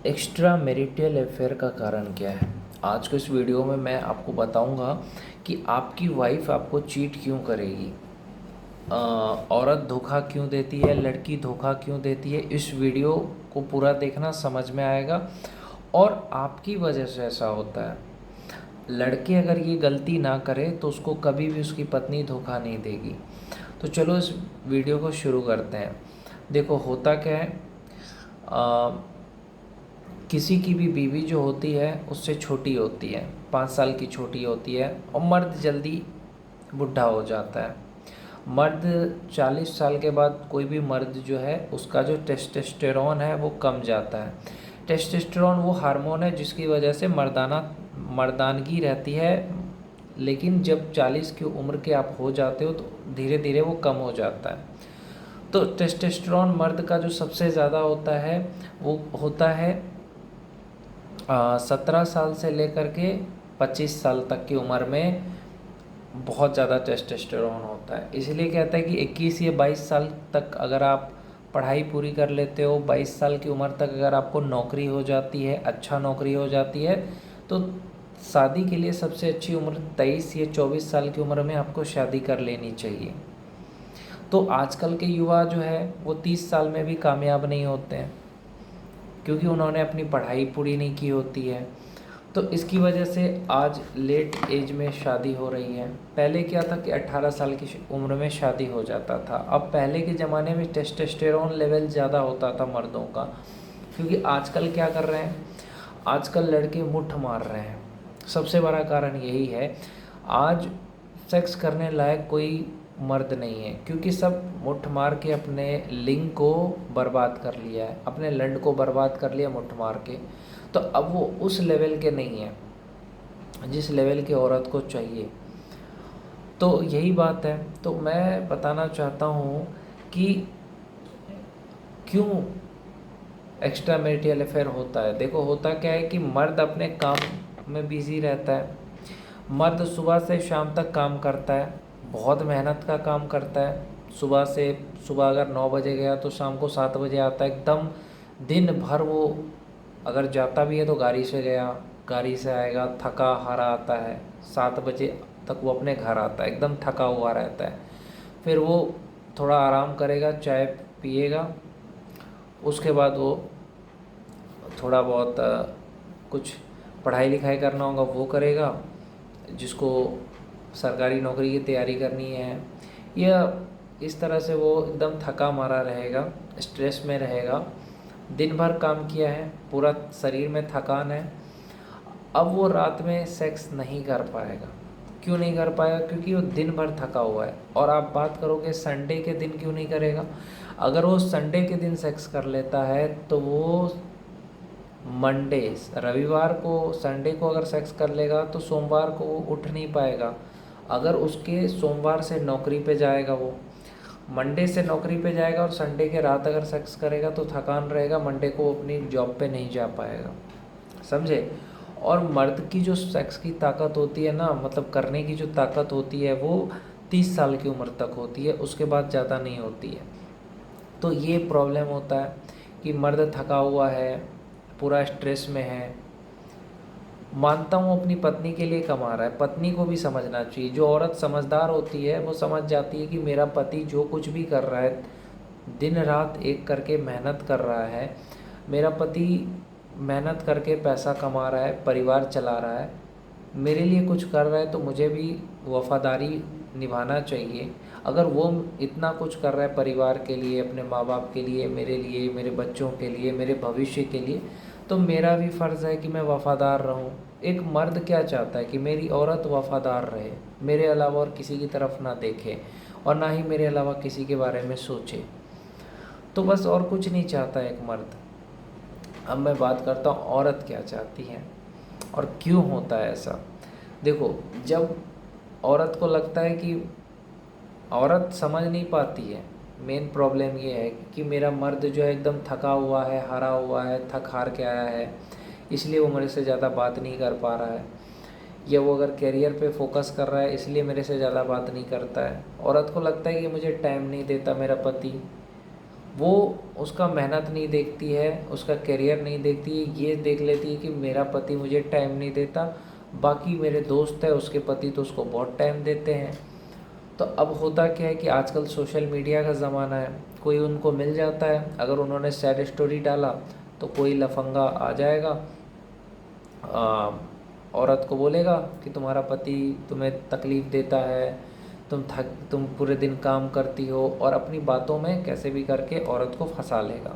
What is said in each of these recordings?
Extra marital affair का कारण क्या है। आज के इस वीडियो में मैं आपको बताऊंगा कि आपकी वाइफ आपको चीट क्यों करेगी, औरत धोखा क्यों देती है, लड़की धोखा क्यों देती है। इस वीडियो को पूरा देखना, समझ में आएगा। और आपकी वजह से ऐसा होता है। लड़के अगर ये गलती ना करे तो उसको कभी भी उसकी पत्नी धोखा नहीं देगी। तो चलो इस वीडियो को शुरू करते हैं। देखो होता क्या है, किसी की भी बीवी जो होती है उससे छोटी होती है, 5 साल की छोटी होती है। और मर्द जल्दी बुढ़ा हो जाता है। मर्द 40 साल के बाद, कोई भी मर्द जो है उसका जो टेस्टोस्टेरोन है वो कम जाता है। टेस्टोस्टेरोन वो हार्मोन है जिसकी वजह से मर्दानगी रहती है। लेकिन जब 40 की उम्र के आप हो जाते हो तो धीरे धीरे वो कम हो जाता है। तो टेस्टोस्टेरोन मर्द का जो सबसे ज़्यादा होता है वो होता है 17 साल से लेकर के 25 साल तक की उम्र में बहुत ज़्यादा टेस्टोस्टेरोन होता है। इसलिए कहता है कि 21 या 22 साल तक अगर आप पढ़ाई पूरी कर लेते हो, 22 साल की उम्र तक अगर आपको नौकरी हो जाती है, अच्छा नौकरी हो जाती है, तो शादी के लिए सबसे अच्छी उम्र 23 या 24 साल की उम्र में आपको शादी कर लेनी चाहिए। तो आजकल के युवा जो है वो 30 साल में भी कामयाब नहीं होते हैं, क्योंकि उन्होंने अपनी पढ़ाई पूरी नहीं की होती है। तो इसकी वजह से आज लेट एज में शादी हो रही है। पहले क्या था कि 18 साल की उम्र में शादी हो जाता था। अब पहले के ज़माने में टेस्टोस्टेरोन लेवल ज़्यादा होता था मर्दों का, क्योंकि आजकल क्या कर रहे हैं, आजकल लड़के मुट्ठ मार रहे हैं। सबसे बड़ा कारण यही है। आज सेक्स करने लायक कोई मर्द नहीं है, क्योंकि सब मुट्ठ मार के अपने लिंग को बर्बाद कर लिया है, अपने लंड को बर्बाद कर लिया मुट्ठ मार के। तो अब वो उस लेवल के नहीं है जिस लेवल की औरत को चाहिए। तो यही बात है। तो मैं बताना चाहता हूँ कि क्यों एक्स्ट्रा मैरिटल अफेयर होता है। देखो होता क्या है कि मर्द अपने काम में बिजी रहता है। मर्द सुबह से शाम तक काम करता है, बहुत मेहनत का काम करता है। सुबह अगर 9 बजे गया तो शाम को 7 बजे आता है। एकदम दिन भर वो अगर जाता भी है तो गाड़ी से गया, गाड़ी से आएगा, थका हारा आता है। 7 बजे तक वो अपने घर आता है, एकदम थका हुआ रहता है। फिर वो थोड़ा आराम करेगा, चाय पिएगा। उसके बाद वो थोड़ा बहुत कुछ पढ़ाई लिखाई करना होगा वो करेगा, जिसको सरकारी नौकरी की तैयारी करनी है। या इस तरह से वो एकदम थका मारा रहेगा, स्ट्रेस में रहेगा। दिन भर काम किया है, पूरा शरीर में थकान है। अब वो रात में सेक्स नहीं कर पाएगा। क्यों नहीं कर पाएगा? क्योंकि वो दिन भर थका हुआ है। और आप बात करोगे संडे के दिन क्यों नहीं करेगा। अगर वो संडे के दिन सेक्स कर लेता है तो वो मंडे, रविवार को, संडे को अगर सेक्स कर लेगा तो सोमवार को वो उठ नहीं पाएगा। अगर उसके सोमवार से नौकरी पे जाएगा, वो मंडे से नौकरी पे जाएगा और संडे के रात अगर सेक्स करेगा तो थकान रहेगा, मंडे को अपनी जॉब पे नहीं जा पाएगा। समझे। और मर्द की जो सेक्स की ताकत होती है ना, मतलब करने की जो ताकत होती है, वो 30 साल की उम्र तक होती है, उसके बाद ज़्यादा नहीं होती है। तो ये प्रॉब्लम होता है कि मर्द थका हुआ है, पूरा स्ट्रेस में है। मानता हूँ अपनी पत्नी के लिए कमा रहा है, पत्नी को भी समझना चाहिए। जो औरत समझदार होती है वो समझ जाती है कि मेरा पति जो कुछ भी कर रहा है, दिन रात एक करके मेहनत कर रहा है, मेरा पति मेहनत करके पैसा कमा रहा है, परिवार चला रहा है, मेरे लिए कुछ कर रहा है, तो मुझे भी वफ़ादारी निभाना चाहिए। अगर वो इतना कुछ कर रहा है परिवार के लिए, अपने माँ बाप के लिए, मेरे बच्चों के लिए, मेरे भविष्य के लिए, तो मेरा भी फ़र्ज़ है कि मैं वफ़ादार रहूं। एक मर्द क्या चाहता है कि मेरी औरत वफ़ादार रहे, मेरे अलावा और किसी की तरफ ना देखे, और ना ही मेरे अलावा किसी के बारे में सोचे। तो बस और कुछ नहीं चाहता एक मर्द। अब मैं बात करता हूँ औरत क्या चाहती है और क्यों होता है ऐसा। देखो, जब औरत को लगता है कि, औरत समझ नहीं पाती है, मेन प्रॉब्लम ये है कि मेरा मर्द जो है एकदम थका हुआ है, हारा हुआ है, थक हार के आया है, इसलिए वो मेरे से ज़्यादा बात नहीं कर पा रहा है। या वो अगर करियर पे फोकस कर रहा है इसलिए मेरे से ज़्यादा बात नहीं करता है। औरत को लगता है कि मुझे टाइम नहीं देता मेरा पति, वो उसका मेहनत नहीं देखती है, उसका करियर नहीं देखती है, ये देख लेती है कि मेरा पति मुझे टाइम नहीं देता, बाकी मेरे दोस्त है उसके पति तो उसको बहुत टाइम देते हैं। तो अब होता क्या है कि आजकल सोशल मीडिया का ज़माना है, कोई उनको मिल जाता है, अगर उन्होंने सैड स्टोरी डाला तो कोई लफंगा आ जाएगा, औरत को बोलेगा कि तुम्हारा पति तुम्हें तकलीफ़ देता है, तुम पूरे दिन काम करती हो, और अपनी बातों में कैसे भी करके औरत को फंसा लेगा।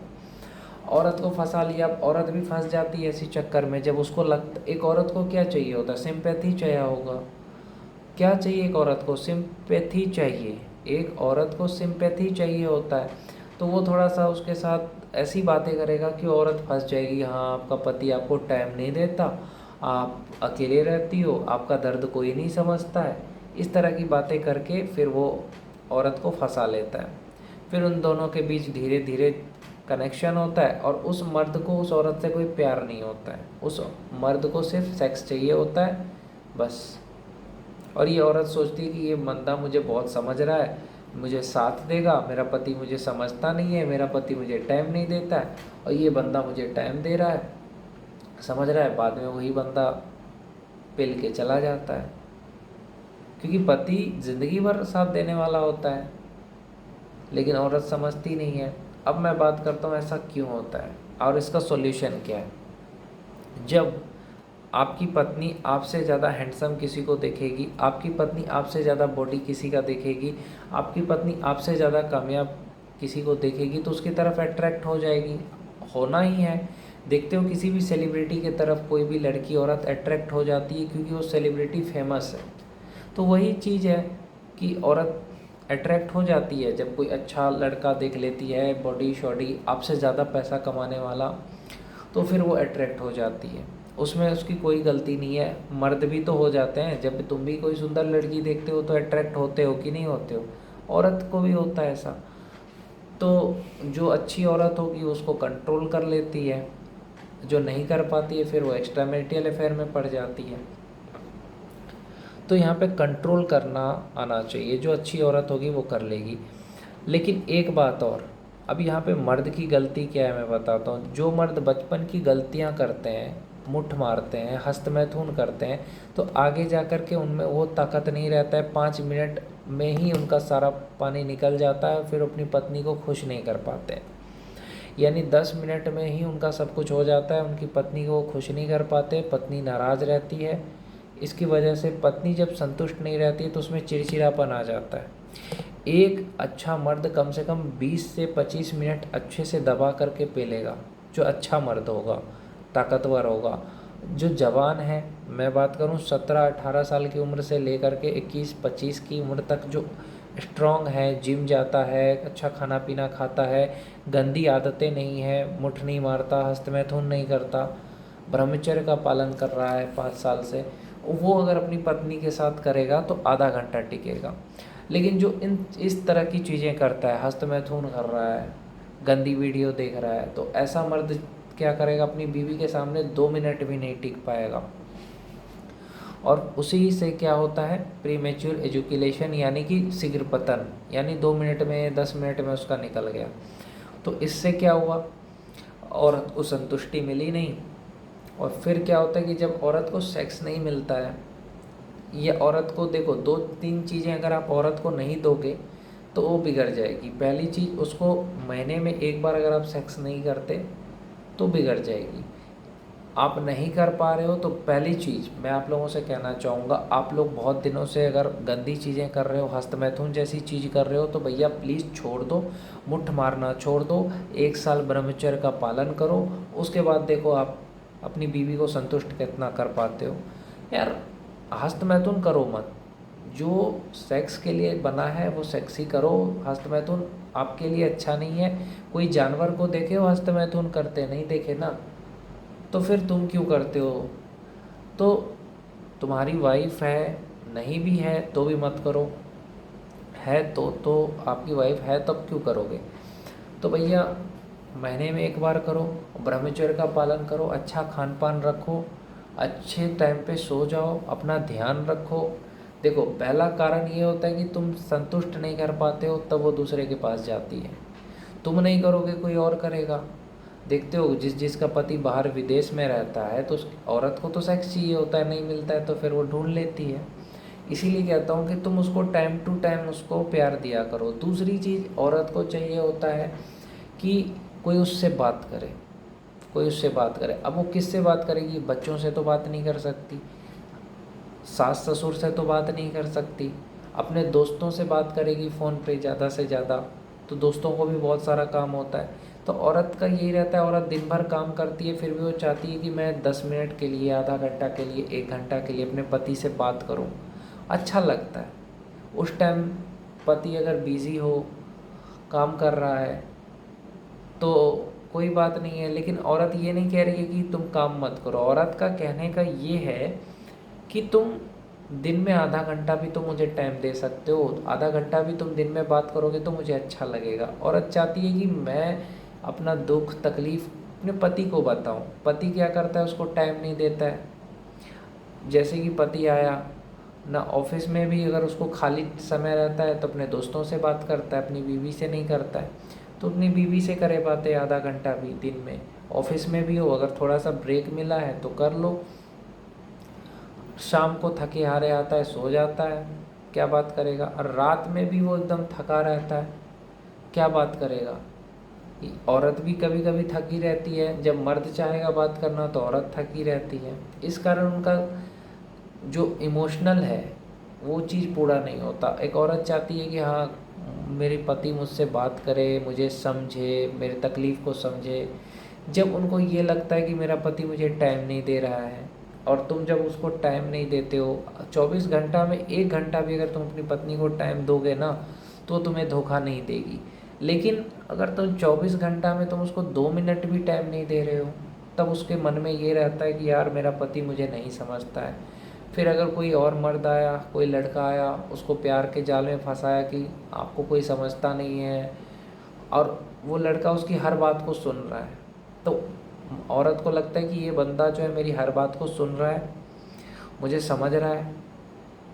औरत को फंसा लिया, अब औरत भी फंस जाती है इसी चक्कर में। जब उसको लगता, एक औरत को क्या चाहिए होता है, सिंपैथी चाहिए होगा। क्या चाहिए एक औरत को, सिंपैथी चाहिए, एक औरत को सिंपैथी चाहिए होता है। तो वो थोड़ा सा उसके साथ ऐसी बातें करेगा कि औरत फंस जाएगी, हाँ आपका पति आपको टाइम नहीं देता, आप अकेले रहती हो, आपका दर्द कोई नहीं समझता है, इस तरह की बातें करके फिर वो औरत को फंसा लेता है। फिर उन दोनों के बीच धीरे धीरे कनेक्शन होता है, और उस मर्द को उस औरत से कोई प्यार नहीं होता है, उस मर्द को सिर्फ सेक्स चाहिए होता है बस। और ये औरत सोचती है कि ये बंदा मुझे बहुत समझ रहा है, मुझे साथ देगा, मेरा पति मुझे समझता नहीं है, मेरा पति मुझे टाइम नहीं देता है, और ये बंदा मुझे टाइम दे रहा है, समझ रहा है। बाद में वही बंदा पिल के चला जाता है, क्योंकि पति ज़िंदगी भर साथ देने वाला होता है, लेकिन औरत समझती नहीं है। अब मैं बात करता हूँ ऐसा क्यों होता है और इसका सॉल्यूशन क्या है। जब आपकी पत्नी आपसे ज़्यादा हैंडसम किसी को देखेगी, आपकी पत्नी आपसे ज़्यादा बॉडी किसी का देखेगी, आपकी पत्नी आपसे ज़्यादा कामयाब किसी को देखेगी, तो उसकी तरफ अट्रैक्ट हो जाएगी, होना ही है। देखते हो किसी भी सेलिब्रिटी की तरफ कोई भी लड़की औरत अट्रैक्ट हो जाती है, क्योंकि वो सेलिब्रिटी फेमस है। तो वही चीज़ है कि औरत अट्रैक्ट हो जाती है जब कोई अच्छा लड़का देख लेती है, बॉडी शॉडी आपसे ज़्यादा पैसा कमाने वाला, तो फिर वो अट्रैक्ट हो जाती है। उसमें उसकी कोई गलती नहीं है, मर्द भी तो हो जाते हैं, जब तुम भी कोई सुंदर लड़की देखते हो तो अट्रैक्ट होते हो कि नहीं होते हो, औरत को भी होता है ऐसा। तो जो अच्छी औरत होगी उसको कंट्रोल कर लेती है, जो नहीं कर पाती है फिर वो एक्स्ट्रा मैरिटल अफेयर में पड़ जाती है। तो यहाँ पे कंट्रोल करना आना चाहिए, जो अच्छी औरत होगी वो कर लेगी। लेकिन एक बात और, अब यहाँ पे मर्द की गलती क्या है मैं बताता हूँ। जो मर्द बचपन की गलतियाँ करते हैं, मुठ मारते हैं, हस्तमैथुन करते हैं, तो आगे जा कर के उनमें वो ताकत नहीं रहता है, 5 मिनट में ही उनका सारा पानी निकल जाता है, फिर अपनी पत्नी को खुश नहीं कर पाते। यानी 10 मिनट में ही उनका सब कुछ हो जाता है, उनकी पत्नी को खुश नहीं कर पाते, पत्नी नाराज़ रहती है। इसकी वजह से पत्नी जब संतुष्ट नहीं रहती है तो उसमें चिड़चिड़ापन आ जाता है। एक अच्छा मर्द कम से कम 20 से 25 मिनट अच्छे से दबा करके पी लेगा, जो अच्छा मर्द होगा, ताकतवर होगा। जो जवान है, मैं बात करूं 17-18 साल की उम्र से लेकर के 21-25 की उम्र तक, जो स्ट्रॉन्ग है, जिम जाता है, अच्छा खाना पीना खाता है, गंदी आदतें नहीं है, मुठ नहीं मारता, हस्तमैथुन नहीं करता, ब्रह्मचर्य का पालन कर रहा है 5 साल से, वो अगर अपनी पत्नी के साथ करेगा तो आधा घंटा टिकेगा। लेकिन जो इस तरह की चीज़ें करता है, हस्तमैथुन कर रहा है, गंदी वीडियो देख रहा है, तो ऐसा मर्द क्या करेगा, अपनी बीवी के सामने 2 मिनट भी नहीं टिक पाएगा। और उसी से क्या होता है, प्रीमेच्योर एजुकेशन, यानी कि शीघ्र पतन, यानी 2 मिनट में 10 मिनट में उसका निकल गया। तो इससे क्या हुआ, औरत को संतुष्टि मिली नहीं। और फिर क्या होता है कि जब औरत को सेक्स नहीं मिलता है, ये औरत को देखो 2-3 चीज़ें अगर आप औरत को नहीं दोगे तो वो बिगड़ जाएगी। पहली चीज़, उसको महीने में एक बार अगर आप सेक्स नहीं करते तो बिगड़ जाएगी। आप नहीं कर पा रहे हो तो पहली चीज़ मैं आप लोगों से कहना चाहूँगा, आप लोग बहुत दिनों से अगर गंदी चीज़ें कर रहे हो, हस्तमैथुन जैसी चीज़ कर रहे हो, तो भैया प्लीज़ छोड़ दो, मुठ मारना छोड़ दो, 1 साल ब्रह्मचर्य का पालन करो, उसके बाद देखो आप अपनी बीवी को संतुष्ट कितना कर पाते हो। यार हस्तमैथुन करो मत, जो सेक्स के लिए बना है वो सेक्स ही करो, हस्तमैथुन आपके लिए अच्छा नहीं है। कोई जानवर को देखे हो हस्तमैथुन करते, नहीं देखे ना, तो फिर तुम क्यों करते हो। तो तुम्हारी वाइफ है, नहीं भी है तो भी मत करो, है तो आपकी वाइफ है तब क्यों करोगे। तो भैया महीने में एक बार करो, ब्रह्मचर्य का पालन करो, अच्छा खान पान रखो, अच्छे टाइम पे सो जाओ, अपना ध्यान रखो। देखो पहला कारण ये होता है कि तुम संतुष्ट नहीं कर पाते हो, तब वो दूसरे के पास जाती है। तुम नहीं करोगे कोई और करेगा। देखते हो जिसका पति बाहर विदेश में रहता है तो उस औरत को तो सेक्स चाहिए होता है, नहीं मिलता है तो फिर वो ढूंढ लेती है। इसीलिए कहता हूँ कि तुम उसको टाइम टू टाइम उसको प्यार दिया करो। दूसरी चीज़ औरत को चाहिए होता है कि कोई उससे बात करे, कोई उससे बात करे। अब वो किससे बात करेगी? बच्चों से तो बात नहीं कर सकती, सास ससुर से तो बात नहीं कर सकती, अपने दोस्तों से बात करेगी फ़ोन पे ज़्यादा से ज़्यादा, तो दोस्तों को भी बहुत सारा काम होता है। तो औरत का यही रहता है, औरत दिन भर काम करती है, फिर भी वो चाहती है कि मैं 10 मिनट के लिए, आधा घंटा के लिए, 1 घंटा के लिए अपने पति से बात करूं। अच्छा लगता है। उस टाइम पति अगर बिज़ी हो, काम कर रहा है तो कोई बात नहीं है, लेकिन औरत ये नहीं कह रही है कि तुम काम मत करो। औरत का कहने का ये है कि तुम दिन में आधा घंटा भी तो मुझे टाइम दे सकते हो, आधा घंटा भी तुम दिन में बात करोगे तो मुझे अच्छा लगेगा। औरत चाहती है कि मैं अपना दुख तकलीफ़ अपने पति को बताऊं। पति क्या करता है? उसको टाइम नहीं देता है। जैसे कि पति आया ना, ऑफिस में भी अगर उसको खाली समय रहता है तो अपने दोस्तों से बात करता है, अपनी बीवी से नहीं करता है। तो अपनी बीवी से करे बातें आधा घंटा भी दिन में। ऑफिस में भी हो, अगर थोड़ा सा ब्रेक मिला है तो कर लो। शाम को थके हारे आता है, सो जाता है, क्या बात करेगा? और रात में भी वो एकदम थका रहता है, क्या बात करेगा? औरत भी कभी कभी थकी रहती है, जब मर्द चाहेगा बात करना तो औरत थकी रहती है। इस कारण उनका जो इमोशनल है वो चीज़ पूरा नहीं होता। एक औरत चाहती है कि हाँ, मेरे पति मुझसे बात करे, मुझे समझे, मेरी तकलीफ़ को समझे। जब उनको ये लगता है कि मेरा पति मुझे टाइम नहीं दे रहा है, और तुम जब उसको टाइम नहीं देते हो, 24 घंटा में 1 घंटा भी अगर तुम अपनी पत्नी को टाइम दोगे ना तो तुम्हें धोखा नहीं देगी। लेकिन अगर तुम 24 घंटा में तुम उसको 2 मिनट भी टाइम नहीं दे रहे हो, तब उसके मन में ये रहता है कि यार मेरा पति मुझे नहीं समझता है। फिर अगर कोई और मर्द आया, कोई लड़का आया, उसको प्यार के जाल में फंसाया कि आपको कोई समझता नहीं है, और वो लड़का उसकी हर बात को सुन रहा है, तो औरत को लगता है कि ये बंदा जो है मेरी हर बात को सुन रहा है, मुझे समझ रहा है,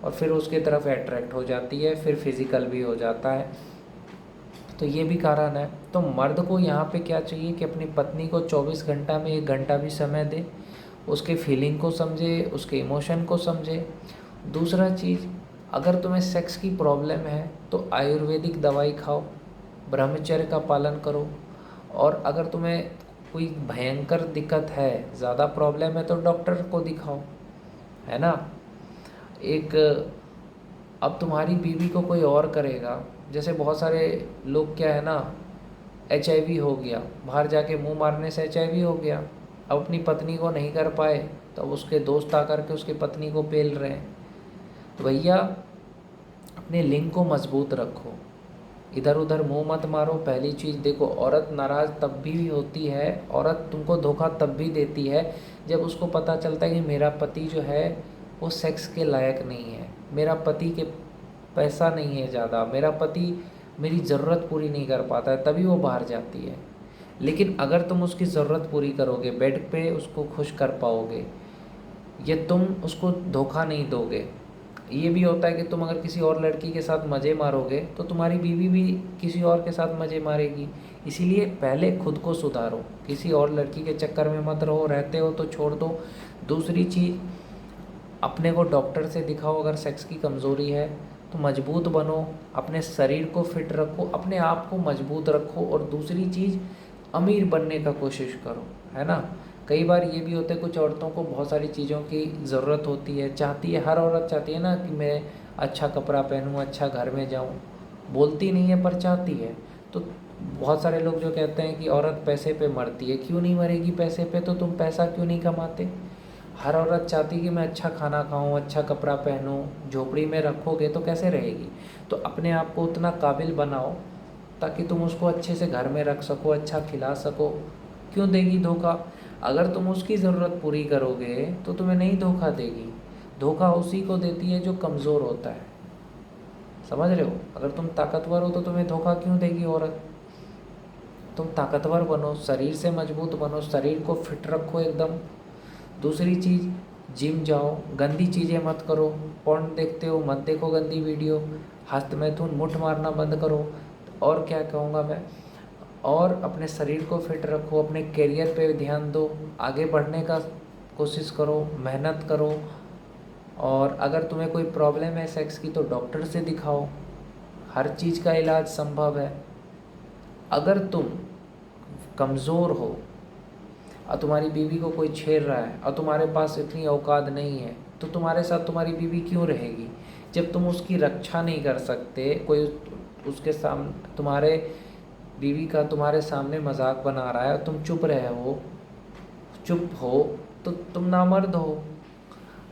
और फिर उसके तरफ अट्रैक्ट हो जाती है, फिर फिज़िकल भी हो जाता है। तो ये भी कारण है। तो मर्द को यहाँ पे क्या चाहिए कि अपनी पत्नी को 24 घंटा में 1 घंटा भी समय दे, उसके फीलिंग को समझे, उसके इमोशन को समझे। दूसरा चीज़, अगर तुम्हें सेक्स की प्रॉब्लम है तो आयुर्वेदिक दवाई खाओ, ब्रह्मचर्य का पालन करो। और अगर तुम्हें कोई भयंकर दिक्कत है, ज़्यादा प्रॉब्लम है, तो डॉक्टर को दिखाओ, है ना। एक अब तुम्हारी बीवी को कोई और करेगा, जैसे बहुत सारे लोग क्या है ना, HIV हो गया, बाहर जाके मुंह मारने से HIV हो गया, अब अपनी पत्नी को नहीं कर पाए तो अब उसके दोस्त आकर के उसकी पत्नी को पेल रहे हैं। तो भैया अपने लिंग को मजबूत रखो, इधर उधर मुंह मत मारो। पहली चीज़ देखो, औरत नाराज़ तब भी होती है, औरत तुमको धोखा तब भी देती है जब उसको पता चलता है कि मेरा पति जो है वो सेक्स के लायक नहीं है, मेरा पति के पैसा नहीं है ज़्यादा, मेरा पति मेरी ज़रूरत पूरी नहीं कर पाता है, तभी वो बाहर जाती है। लेकिन अगर तुम उसकी ज़रूरत पूरी करोगे, बेड पे उसको खुश कर पाओगे, ये तुम उसको धोखा नहीं दोगे। ये भी होता है कि तुम अगर किसी और लड़की के साथ मज़े मारोगे तो तुम्हारी बीवी भी किसी और के साथ मज़े मारेगी। इसीलिए पहले खुद को सुधारो, किसी और लड़की के चक्कर में मत रहो, रहते हो तो छोड़ दो। दूसरी चीज़, अपने को डॉक्टर से दिखाओ। अगर सेक्स की कमज़ोरी है तो मजबूत बनो, अपने शरीर को फिट रखो, अपने आप को मजबूत रखो। और दूसरी चीज़, अमीर बनने का कोशिश करो, है ना। कई बार ये भी होता है, कुछ औरतों को बहुत सारी चीज़ों की ज़रूरत होती है, चाहती है, हर औरत चाहती है ना कि मैं अच्छा कपड़ा पहनूं, अच्छा घर में जाऊं, बोलती नहीं है पर चाहती है। तो बहुत सारे लोग जो कहते हैं कि औरत पैसे पे मरती है, क्यों नहीं मरेगी पैसे पे? तो तुम पैसा क्यों नहीं कमाते? हर औरत चाहती कि मैं अच्छा खाना खाऊं, अच्छा कपड़ा पहनूं। झोपड़ी में रखोगे तो कैसे रहेगी? तो अपने आप को उतना काबिल बनाओ ताकि तुम उसको अच्छे से घर में रख सको, अच्छा खिला सको। क्यों देगी धोखा? अगर तुम उसकी ज़रूरत पूरी करोगे तो तुम्हें नहीं धोखा देगी। धोखा उसी को देती है जो कमज़ोर होता है, समझ रहे हो। अगर तुम ताकतवर हो तो तुम्हें धोखा क्यों देगी औरत? तुम ताकतवर बनो, शरीर से मजबूत बनो, शरीर को फिट रखो एकदम। दूसरी चीज़, जिम जाओ, गंदी चीज़ें मत करो। पॉर्न देखते हो मत देखो, गंदी वीडियो। हस्त मैथुन, मुठ मारना बंद करो। और क्या कहूँगा मैं, और अपने शरीर को फिट रखो, अपने करियर पे ध्यान दो, आगे बढ़ने का कोशिश करो, मेहनत करो। और अगर तुम्हें कोई प्रॉब्लम है सेक्स की तो डॉक्टर से दिखाओ, हर चीज़ का इलाज संभव है। अगर तुम कमज़ोर हो और तुम्हारी बीवी को कोई छेड़ रहा है और तुम्हारे पास इतनी औकात नहीं है, तो तुम्हारे साथ तुम्हारी बीवी क्यों रहेगी? जब तुम उसकी रक्षा नहीं कर सकते, कोई उसके सामने तुम्हारे बीवी का तुम्हारे सामने मजाक बना रहा है और तुम चुप हो तो तुम नामर्द हो।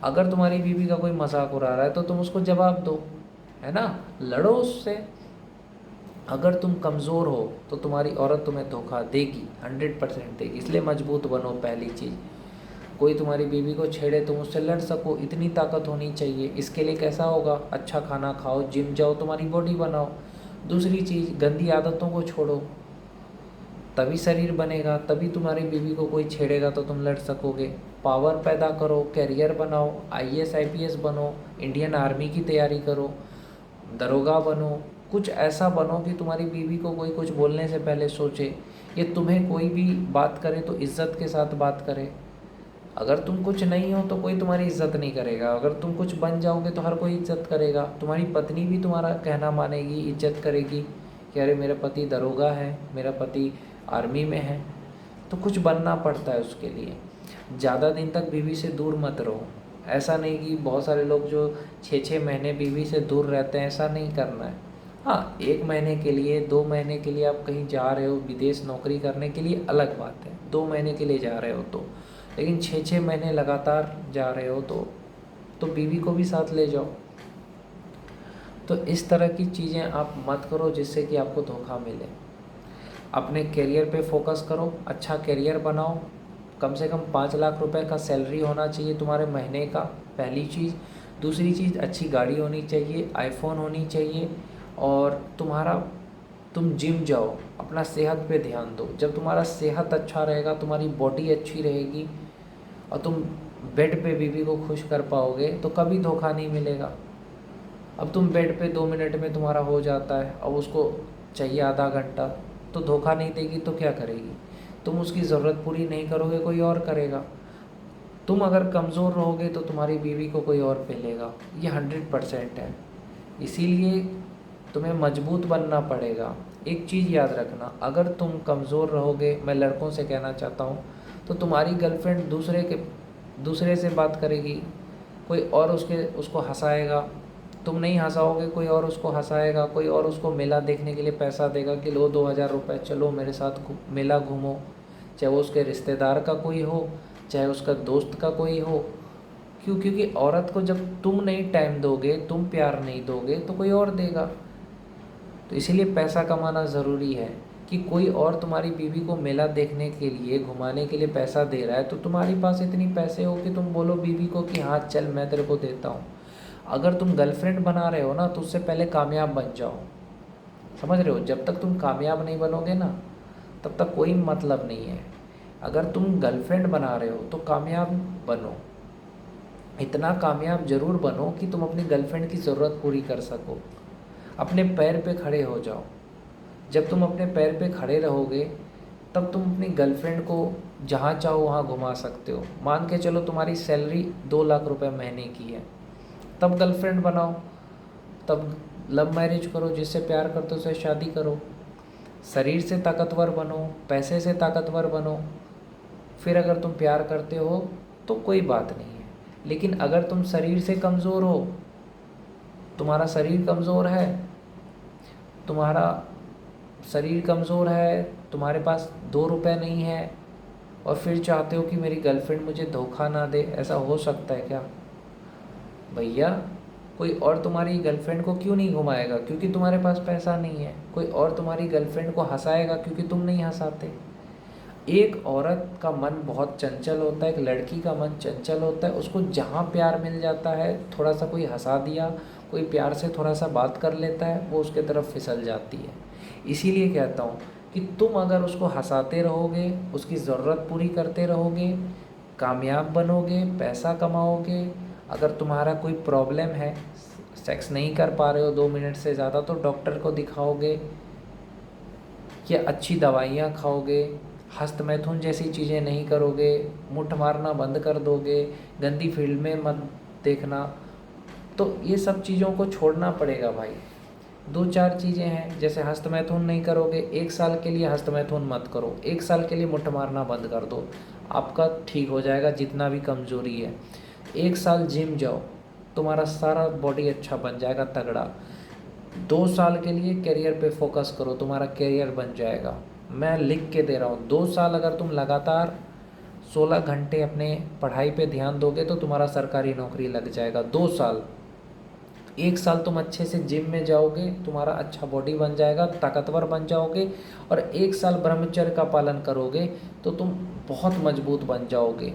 अगर तुम्हारी बीवी का कोई मजाक उड़ा रहा है तो तुम उसको जवाब दो, है ना, लड़ो उससे। अगर तुम कमज़ोर हो तो तुम्हारी औरत तुम्हें धोखा देगी, 100% देगी। इसलिए मजबूत बनो। पहली चीज़, कोई तुम्हारी बीवी को छेड़े तुम उससे लड़ सको, इतनी ताकत होनी चाहिए। इसके लिए कैसा होगा? अच्छा खाना खाओ, जिम जाओ, तुम्हारी बॉडी बनाओ। दूसरी चीज़, गंदी आदतों को छोड़ो, तभी शरीर बनेगा, तभी तुम्हारी बीवी को कोई छेड़ेगा तो तुम लड़ सकोगे। पावर पैदा करो, कैरियर बनाओ, IAS IPS बनो, इंडियन आर्मी की तैयारी करो, दरोगा बनो, कुछ ऐसा बनो कि तुम्हारी बीवी को कोई कुछ बोलने से पहले सोचे। ये तुम्हें कोई भी बात करे तो इज़्ज़त के साथ बात करे। अगर तुम कुछ नहीं हो तो कोई तुम्हारी इज़्ज़त नहीं करेगा, अगर तुम कुछ बन जाओगे तो हर कोई इज़्ज़त करेगा। तुम्हारी पत्नी भी तुम्हारा कहना मानेगी, इज़्ज़त करेगी कि अरे मेरा पति दरोगा है, मेरा पति आर्मी में है। तो कुछ बनना पड़ता है उसके लिए। ज़्यादा दिन तक बीवी से दूर मत रहो। ऐसा नहीं कि बहुत सारे लोग जो 6-6 महीने बीवी से दूर रहते हैं, ऐसा नहीं करना है। हाँ, 1 महीने के लिए, 2 महीने के लिए आप कहीं जा रहे हो विदेश नौकरी करने के लिए, अलग बात है। 2 महीने के लिए जा रहे हो तो, लेकिन 6-6 महीने लगातार जा रहे हो तो बीवी को भी साथ ले जाओ। तो इस तरह की चीज़ें आप मत करो जिससे कि आपको धोखा मिले। अपने करियर पे फोकस करो, अच्छा करियर बनाओ। कम से कम 5 लाख रुपए का सैलरी होना चाहिए तुम्हारे महीने का, पहली चीज़। दूसरी चीज़, अच्छी गाड़ी होनी चाहिए, आईफोन होनी चाहिए। और तुम जिम जाओ, अपना सेहत पे ध्यान दो। जब तुम्हारा सेहत अच्छा रहेगा, तुम्हारी बॉडी अच्छी रहेगी और तुम बेड पे बीवी को खुश कर पाओगे तो कभी धोखा नहीं मिलेगा। अब तुम बेड पे 2 मिनट में तुम्हारा हो जाता है, अब उसको चाहिए आधा घंटा, तो धोखा नहीं देगी तो क्या करेगी? तुम उसकी ज़रूरत पूरी नहीं करोगे, कोई और करेगा। तुम अगर कमज़ोर रहोगे तो तुम्हारी बीवी को कोई और पेलेगा, ये 100% है। इसीलिए तुम्हें मजबूत बनना पड़ेगा। एक चीज़ याद रखना, अगर तुम कमज़ोर रहोगे, मैं लड़कों से कहना चाहता हूँ, तो तुम्हारी गर्लफ्रेंड दूसरे से बात करेगी, कोई और उसको हंसाएगा। तुम नहीं हंसाओगे, कोई और उसको हंसाएगा, कोई और उसको मेला देखने के लिए पैसा देगा कि लो 2000 रुपये, चलो मेरे साथ मेला घूमो। चाहे वो उसके रिश्तेदार का कोई हो, चाहे उसका दोस्त का कोई हो। क्योंकि औरत को जब तुम नहीं टाइम दोगे, तुम प्यार नहीं दोगे, तो कोई और देगा। तो इसीलिए पैसा कमाना ज़रूरी है कि कोई और तुम्हारी बीवी को मेला देखने के लिए, घुमाने के लिए पैसा दे रहा है, तो तुम्हारे पास इतनी पैसे हो कि तुम बोलो बीवी को कि हाँ चल मैं तेरे को देता हूँ। अगर तुम गर्लफ्रेंड बना रहे हो ना, तो उससे पहले कामयाब बन जाओ। समझ रहे हो? जब तक तुम कामयाब नहीं बनोगे ना, तब तक कोई मतलब नहीं है। अगर तुम गर्लफ्रेंड बना रहे हो तो कामयाब बनो, इतना कामयाब ज़रूर बनो कि तुम अपनी गर्लफ्रेंड की ज़रूरत पूरी कर सको। अपने पैर पे खड़े हो जाओ। जब तुम अपने पैर पे खड़े रहोगे, तब तुम अपनी गर्लफ्रेंड को जहाँ चाहो वहाँ घुमा सकते हो। मान के चलो तुम्हारी सैलरी 2 लाख रुपए महीने की है, तब गर्लफ्रेंड बनाओ, तब लव मैरिज करो, जिससे प्यार करते हो उससे शादी करो। शरीर से ताकतवर बनो, पैसे से ताकतवर बनो। फिर अगर तुम प्यार करते हो तो कोई बात नहीं है। लेकिन अगर तुम शरीर से कमज़ोर हो, तुम्हारा शरीर कमज़ोर है, तुम्हारे पास 2 रुपए नहीं है, और फिर चाहते हो कि मेरी गर्लफ्रेंड मुझे धोखा ना दे, ऐसा हो सकता है क्या? भैया, कोई और तुम्हारी गर्लफ्रेंड को क्यों नहीं घुमाएगा? क्योंकि तुम्हारे पास पैसा नहीं है। कोई और तुम्हारी गर्लफ्रेंड को हंसाएगा क्योंकि तुम नहीं हंसाते। एक औरत का मन बहुत चंचल होता है, एक लड़की का मन चंचल होता है। उसको जहाँ प्यार मिल जाता है, थोड़ा सा कोई हंसा दिया, कोई प्यार से थोड़ा सा बात कर लेता है, वो उसके तरफ फिसल जाती है। इसीलिए कहता हूँ कि तुम अगर उसको हंसाते रहोगे, उसकी ज़रूरत पूरी करते रहोगे, कामयाब बनोगे, पैसा कमाओगे। अगर तुम्हारा कोई प्रॉब्लम है, सेक्स नहीं कर पा रहे हो 2 मिनट से ज़्यादा, तो डॉक्टर को दिखाओगे। ये अच्छी दवाइयाँ खाओगे, हस्तमैथुन जैसी चीज़ें नहीं करोगे, मुट्ठ मारना बंद कर दोगे, गंदी फिल्में मत देखना, तो ये सब चीज़ों को छोड़ना पड़ेगा भाई। 2-4 चीज़ें हैं, जैसे हस्तमैथुन नहीं करोगे, 1 साल के लिए हस्तमैथुन मत करो, 1 साल के लिए मुट्ठ मारना बंद कर दो, आपका ठीक हो जाएगा जितना भी कमज़ोरी है। 1 साल जिम जाओ, तुम्हारा सारा बॉडी अच्छा बन जाएगा, तगड़ा। 2 साल के लिए करियर पे फोकस करो, तुम्हारा करियर बन जाएगा। मैं लिख के दे रहा हूँ, 2 साल अगर तुम लगातार 16 घंटे अपने पढ़ाई पे ध्यान दोगे तो तुम्हारा सरकारी नौकरी लग जाएगा। 2 साल, 1 साल तुम अच्छे से जिम में जाओगे, तुम्हारा अच्छा बॉडी बन जाएगा, ताकतवर बन जाओगे, और 1 साल ब्रह्मचर्य का पालन करोगे तो तुम बहुत मजबूत बन जाओगे।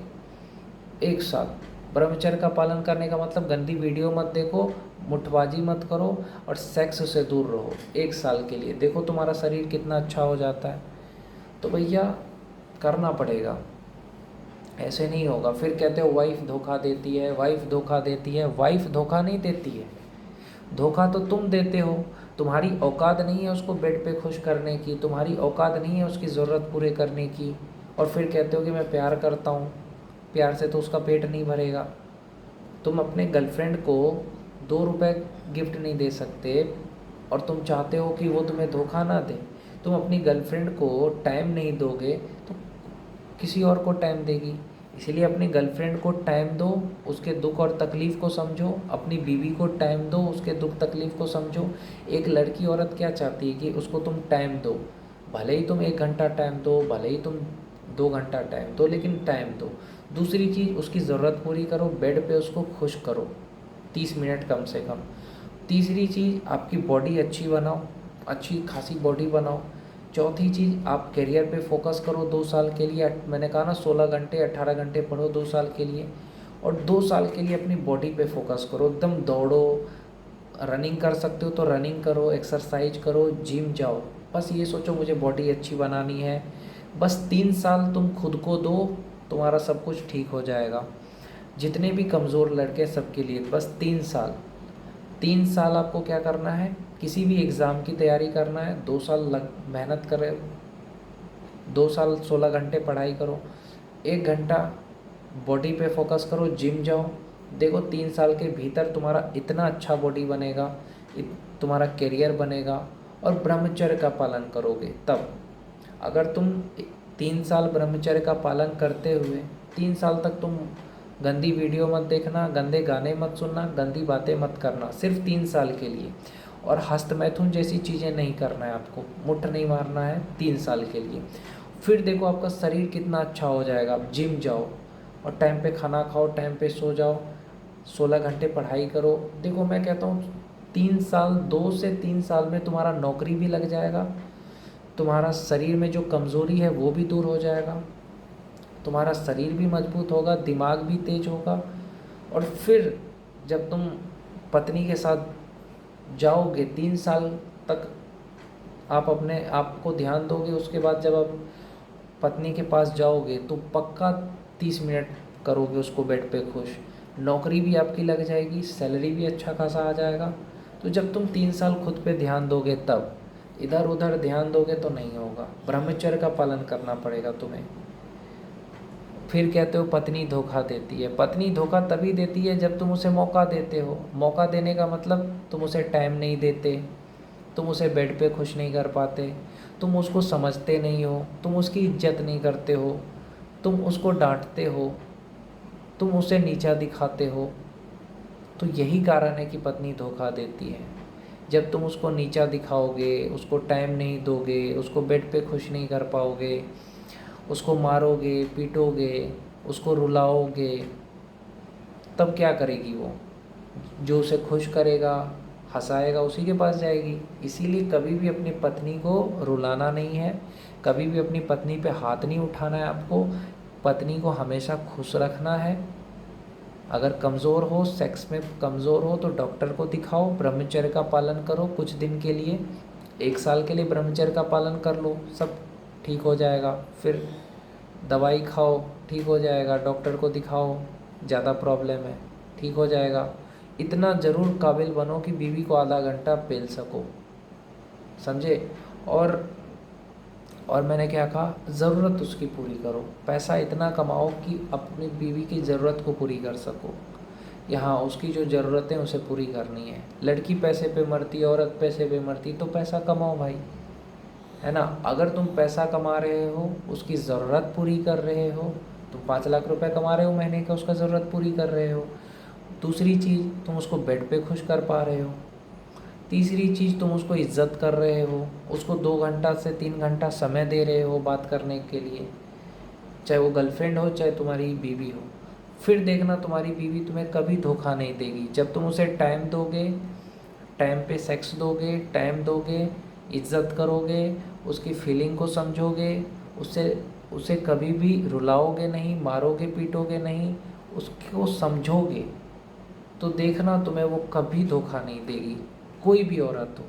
1 साल ब्रह्मचर्य का पालन करने का मतलब गंदी वीडियो मत देखो, मुट्ठबाजी मत करो और सेक्स से दूर रहो 1 साल के लिए। देखो तुम्हारा शरीर कितना अच्छा हो जाता है। तो भैया करना पड़ेगा, ऐसे नहीं होगा। फिर कहते हो वाइफ धोखा देती है, वाइफ धोखा देती है। वाइफ धोखा नहीं देती है, धोखा तो तुम देते हो। तुम्हारी औकात नहीं है उसको बेड पे खुश करने की, तुम्हारी औकात नहीं है उसकी ज़रूरत पूरे करने की, और फिर कहते हो कि मैं प्यार करता हूँ। प्यार से तो उसका पेट नहीं भरेगा। तुम अपने गर्लफ्रेंड को 2 रुपए गिफ्ट नहीं दे सकते और तुम चाहते हो कि वो तुम्हें धोखा ना दे। तुम अपनी गर्लफ्रेंड को टाइम नहीं दोगे तो किसी और को टाइम देगी। इसीलिए अपनी गर्लफ्रेंड को टाइम दो, उसके दुख और तकलीफ़ को समझो। अपनी बीवी को टाइम दो, उसके दुख तकलीफ़ को समझो। एक लड़की औरत क्या चाहती है कि उसको तुम टाइम दो, भले ही तुम 1 घंटा टाइम दो, भले ही तुम 2 घंटा टाइम दो, लेकिन टाइम दो। दूसरी चीज़, उसकी ज़रूरत पूरी करो, बेड पे उसको खुश करो 30 मिनट कम से कम। तीसरी चीज़, आपकी बॉडी अच्छी बनाओ, अच्छी खासी बॉडी बनाओ। चौथी चीज़, आप करियर पे फोकस करो 2 साल के लिए। मैंने कहा ना 16 घंटे 18 घंटे पढ़ो 2 साल के लिए, और 2 साल के लिए अपनी बॉडी पे फोकस करो। एकदम दौड़ो, रनिंग कर सकते हो तो रनिंग करो, एक्सरसाइज करो, जिम जाओ। बस ये सोचो मुझे बॉडी अच्छी बनानी है। बस 3 साल तुम खुद को दो, तुम्हारा सब कुछ ठीक हो जाएगा। जितने भी कमज़ोर लड़के सबके लिए बस 3 साल। 3 साल आपको क्या करना है, किसी भी एग्ज़ाम की तैयारी करना है, 2 साल मेहनत करें, 2 साल 16 घंटे पढ़ाई करो, 1 घंटा बॉडी पे फोकस करो, जिम जाओ। देखो 3 साल के भीतर तुम्हारा इतना अच्छा बॉडी बनेगा, तुम्हारा करियर बनेगा, और ब्रह्मचर्य का पालन करोगे तब। अगर तुम 3 साल ब्रह्मचर्य का पालन करते हुए 3 साल तक तुम गंदी वीडियो मत देखना, गंदे गाने मत सुनना, गंदी बातें मत करना, सिर्फ 3 साल के लिए, और हस्तमैथुन जैसी चीज़ें नहीं करना है आपको, मुट्ठ नहीं मारना है 3 साल के लिए। फिर देखो आपका शरीर कितना अच्छा हो जाएगा। आप जिम जाओ और टाइम पे खाना खाओ, टाइम पे सो जाओ, 16 घंटे पढ़ाई करो। देखो मैं कहता हूँ 3 साल, 2 से 3 साल में तुम्हारा नौकरी भी लग जाएगा, तुम्हारा शरीर में जो कमज़ोरी है वो भी दूर हो जाएगा, तुम्हारा शरीर भी मजबूत होगा, दिमाग भी तेज होगा। और फिर जब तुम पत्नी के साथ जाओगे 3 साल तक आप अपने आप को ध्यान दोगे, उसके बाद जब आप पत्नी के पास जाओगे तो पक्का 30 मिनट करोगे उसको बेड पे खुश, नौकरी भी आपकी लग जाएगी, सैलरी भी अच्छा खासा आ जाएगा। तो जब तुम 3 साल खुद पे ध्यान दोगे तब, इधर उधर ध्यान दोगे तो नहीं होगा। ब्रह्मचर्य का पालन करना पड़ेगा तुम्हें। फिर कहते हो पत्नी धोखा देती है। पत्नी धोखा तभी देती है जब तुम उसे मौका देते हो। मौका देने का मतलब तुम उसे टाइम नहीं देते, तुम उसे बेड पे खुश नहीं कर पाते, तुम उसको समझते नहीं हो, तुम उसकी इज्जत नहीं करते हो, तुम उसको डांटते हो, तुम उसे नीचा दिखाते हो। तो यही कारण है कि पत्नी धोखा देती है। जब तुम उसको नीचा दिखाओगे, उसको टाइम नहीं दोगे, उसको बेड पे खुश नहीं कर पाओगे, उसको मारोगे, पीटोगे, उसको रुलाओगे, तब क्या करेगी वो? जो उसे खुश करेगा, हंसाएगा, उसी के पास जाएगी। इसीलिए कभी भी अपनी पत्नी को रुलाना नहीं है, कभी भी अपनी पत्नी पे हाथ नहीं उठाना है आपको। पत्नी को हमेशा खुश रखना है। अगर कमज़ोर हो, सेक्स में कमज़ोर हो तो डॉक्टर को दिखाओ, ब्रह्मचर्य का पालन करो कुछ दिन के लिए, 1 साल के लिए ब्रह्मचर्य का पालन कर लो, सब ठीक हो जाएगा। फिर दवाई खाओ, ठीक हो जाएगा, डॉक्टर को दिखाओ, ज़्यादा प्रॉब्लम है, ठीक हो जाएगा। इतना ज़रूर काबिल बनो कि बीवी को आधा घंटा पेल सको, समझे। और और मैंने क्या कहा, ज़रूरत उसकी पूरी करो, पैसा इतना कमाओ कि अपनी बीवी की ज़रूरत को पूरी कर सको। यहाँ उसकी जो ज़रूरतें उसे पूरी करनी है। लड़की पैसे पे मरती, औरत पैसे पे मरती, तो पैसा कमाओ भाई, है ना। अगर तुम पैसा कमा रहे हो, उसकी ज़रूरत पूरी कर रहे हो, तुम 5 लाख रुपए कमा रहे हो महीने का, उसका ज़रूरत पूरी कर रहे हो। दूसरी चीज़, तुम उसको बेड पे खुश कर पा रहे हो। तीसरी चीज़, तुम उसको इज्जत कर रहे हो, उसको 2 घंटा से 3 घंटा समय दे रहे हो बात करने के लिए, चाहे वो गर्लफ्रेंड हो चाहे तुम्हारी बीवी हो। फिर देखना तुम्हारी बीवी तुम्हें कभी धोखा नहीं देगी। जब तुम उसे टाइम दोगे, टाइम पे सेक्स दोगे, टाइम दोगे, इज्जत करोगे, उसकी फीलिंग को समझोगे, उसे उसे कभी भी रुलाओगे नहीं, मारोगे पीटोगे नहीं, उसको समझोगे, तो देखना तुम्हें वो कभी धोखा नहीं देगी, कोई भी औरत हो।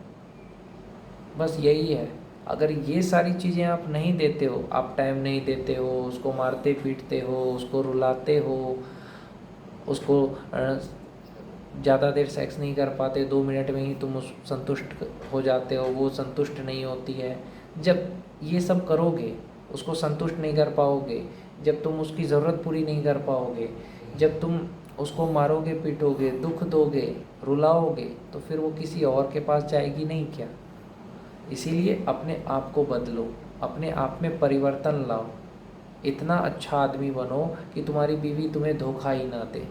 बस यही है। अगर ये सारी चीज़ें आप नहीं देते हो, आप टाइम नहीं देते हो, उसको मारते पीटते हो, उसको रुलाते हो, उसको ज़्यादा देर सेक्स नहीं कर पाते, 2 मिनट में ही तुम उस संतुष्ट हो जाते हो, वो संतुष्ट नहीं होती है। जब ये सब करोगे, उसको संतुष्ट नहीं कर पाओगे, जब तुम उसकी ज़रूरत पूरी नहीं कर पाओगे, जब तुम उसको मारोगे पीटोगे, दुख दोगे, रुलाओगे, तो फिर वो किसी और के पास जाएगी नहीं क्या। इसीलिए अपने आप को बदलो, अपने आप में परिवर्तन लाओ, इतना अच्छा आदमी बनो कि तुम्हारी बीवी तुम्हें धोखा ही ना दे।